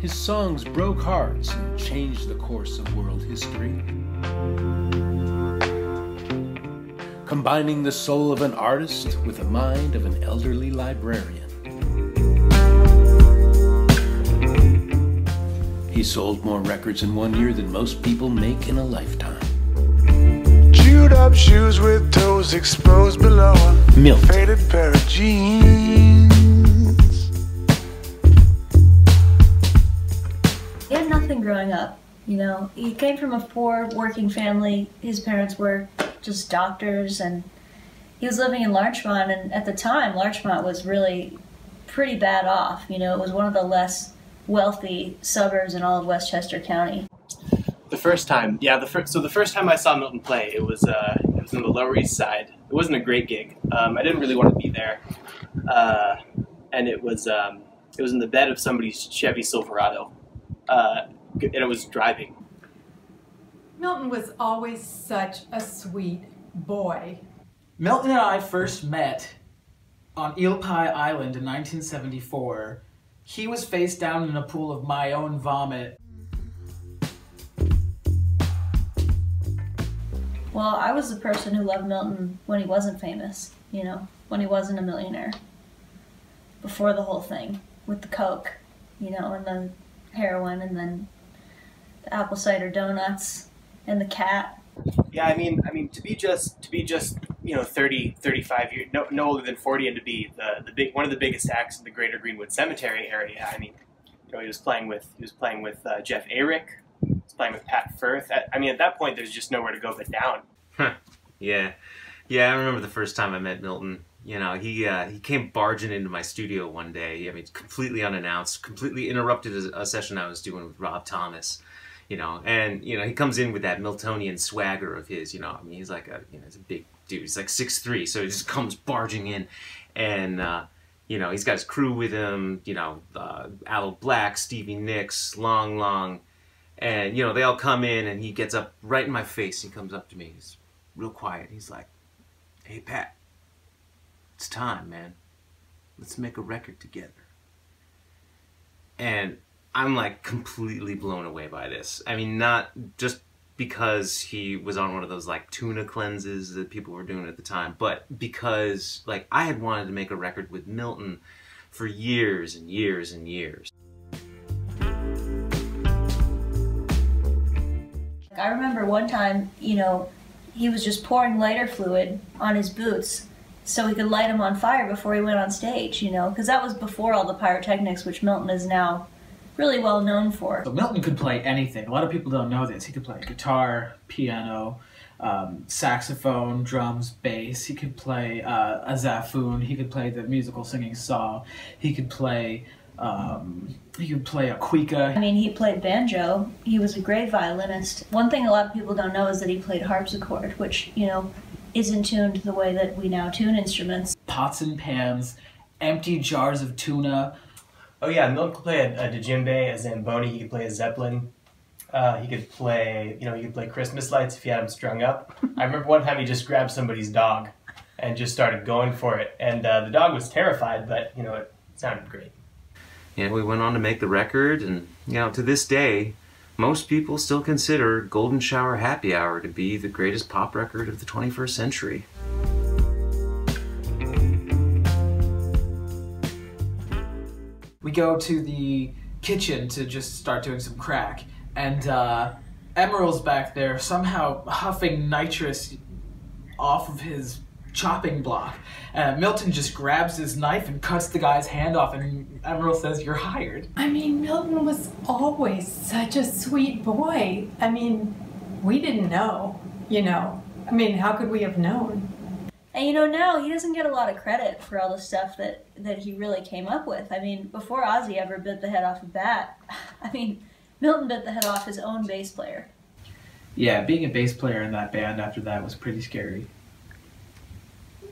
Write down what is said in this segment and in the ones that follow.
His songs broke hearts and changed the course of world history. Combining the soul of an artist with the mind of an elderly librarian. He sold more records in 1 year than most people make in a lifetime. Chewed up shoes with toes exposed below a Milton. faded pair of jeans. He had nothing growing up, you know. He came from a poor working family. His parents were just doctors, and he was living in Larchmont, and at the time Larchmont was really pretty bad off. You know, it was one of the less wealthy suburbs in all of Westchester County. The first time, yeah, the first time I saw Milton play, it was in the Lower East Side. It wasn't a great gig. I didn't really want to be there, and it was in the bed of somebody's Chevy Silverado, and it was driving. Milton was always such a sweet boy. Milton and I first met on Eel Pie Island in 1974. He was face down in a pool of my own vomit. Well, I was the person who loved Milton when he wasn't famous, you know, when he wasn't a millionaire. Before the whole thing, with the coke, you know, and the heroin, and then the apple cider donuts, and the cat. Yeah, I mean, to be just, you know, 30, 35 years, no older than 40, and to be one of the biggest acts in the Greater Greenwood Cemetery area. I mean, you know, he was playing with Jeff Ayrick, he was playing with Pat Firth. I mean, at that point, there's just nowhere to go but down. Yeah, I remember the first time I met Milton. You know, he came barging into my studio one day. I mean, completely unannounced, completely interrupted a session I was doing with Rob Thomas. You know, and, you know, he comes in with that Miltonian swagger of his, you know, I mean, he's like he's a big dude, he's like 6'3", so he just comes barging in, and, you know, he's got his crew with him, you know, Aloe Black, Stevie Nicks, Long, and, you know, they all come in, and he gets up right in my face, he comes up to me, he's real quiet, he's like, "Hey, Pat, it's time, man, let's make a record together." And I'm like completely blown away by this. I mean, not just because he was on one of those like tuna cleanses that people were doing at the time, but because like I had wanted to make a record with Milton for years and years and years. I remember one time, you know, he was just pouring lighter fluid on his boots so he could light them on fire before he went on stage, you know, because that was before all the pyrotechnics, which Milton is now really well known for. So Milton could play anything. A lot of people don't know this. He could play guitar, piano, saxophone, drums, bass. He could play a zaphoon. He could play the musical singing saw. He could play a cuica. I mean, he played banjo. He was a great violinist. One thing a lot of people don't know is that he played harpsichord, which, you know, isn't tuned the way that we now tune instruments. Pots and pans, empty jars of tuna. Oh yeah, Milton could play a djembe, a zamboni. He could play a zeppelin. He could play, you know, he could play Christmas lights if you had him strung up. I remember one time he just grabbed somebody's dog and just started going for it, and the dog was terrified, but you know, it sounded great. Yeah, we went on to make the record, and you know, to this day, most people still consider Golden Shower Happy Hour to be the greatest pop record of the 21st century. We go to the kitchen to just start doing some crack, and Emerald's back there somehow huffing nitrous off of his chopping block. Milton just grabs his knife and cuts the guy's hand off, and Emerald says, "You're hired." I mean, Milton was always such a sweet boy. I mean, we didn't know, you know. I mean, how could we have known? And you know, now he doesn't get a lot of credit for all the stuff that he really came up with. I mean, before Ozzy ever bit the head off a bat, I mean, Milton bit the head off his own bass player. Yeah, being a bass player in that band after that was pretty scary.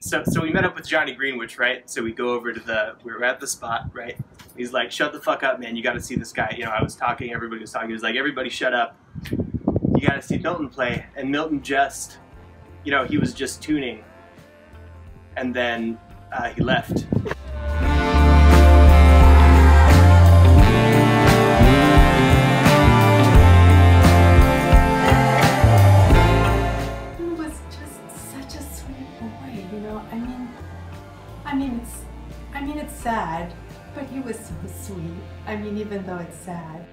So we met up with Johnny Greenwich, right? So we go over to we were at the spot, right? He's like, "Shut the fuck up, man, you gotta see this guy." You know, I was talking, everybody was talking, he was like, "Everybody shut up. You gotta see Milton play." And Milton just, you know, he was just tuning. And then he left. you know. I mean, it's sad, but he was so sweet. I mean, even though it's sad.